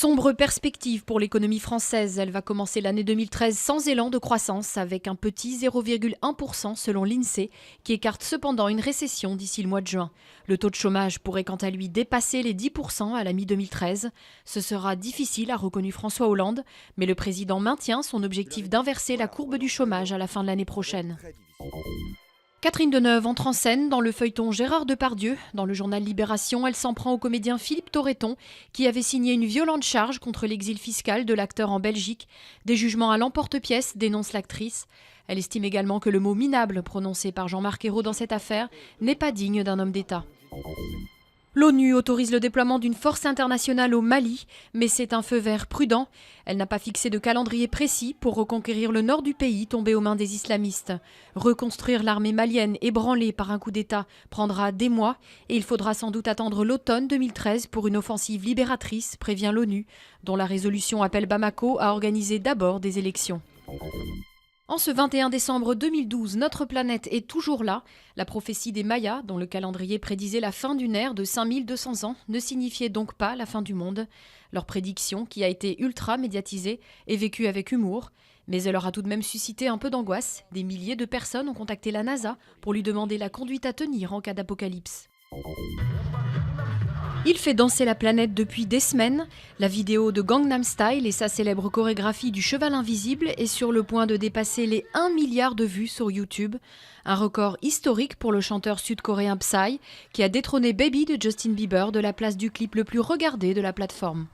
Sombre perspective pour l'économie française. Elle va commencer l'année 2013 sans élan de croissance, avec un petit 0,1% selon l'INSEE, qui écarte cependant une récession d'ici le mois de juin. Le taux de chômage pourrait quant à lui dépasser les 10% à la mi-2013. Ce sera difficile, a reconnu François Hollande, mais le président maintient son objectif d'inverser la courbe du chômage à la fin de l'année prochaine. Catherine Deneuve entre en scène dans le feuilleton Gérard Depardieu. Dans le journal Libération, elle s'en prend au comédien Philippe Torreton, qui avait signé une violente charge contre l'exil fiscal de l'acteur en Belgique. Des jugements à l'emporte-pièce, dénonce l'actrice. Elle estime également que le mot minable prononcé par Jean-Marc Ayrault dans cette affaire n'est pas digne d'un homme d'État. L'ONU autorise le déploiement d'une force internationale au Mali, mais c'est un feu vert prudent. Elle n'a pas fixé de calendrier précis pour reconquérir le nord du pays tombé aux mains des islamistes. Reconstruire l'armée malienne ébranlée par un coup d'État prendra des mois et il faudra sans doute attendre l'automne 2013 pour une offensive libératrice, prévient l'ONU, dont la résolution appelle Bamako à organiser d'abord des élections. En ce 21 décembre 2012, notre planète est toujours là. La prophétie des Mayas, dont le calendrier prédisait la fin d'une ère de 5200 ans, ne signifiait donc pas la fin du monde. Leur prédiction, qui a été ultra médiatisée, est vécue avec humour. Mais elle aura tout de même suscité un peu d'angoisse. Des milliers de personnes ont contacté la NASA pour lui demander la conduite à tenir en cas d'apocalypse. Il fait danser la planète depuis des semaines. La vidéo de Gangnam Style et sa célèbre chorégraphie du cheval invisible est sur le point de dépasser les 1 milliard de vues sur YouTube. Un record historique pour le chanteur sud-coréen Psy, qui a détrôné Baby de Justin Bieber de la place du clip le plus regardé de la plateforme.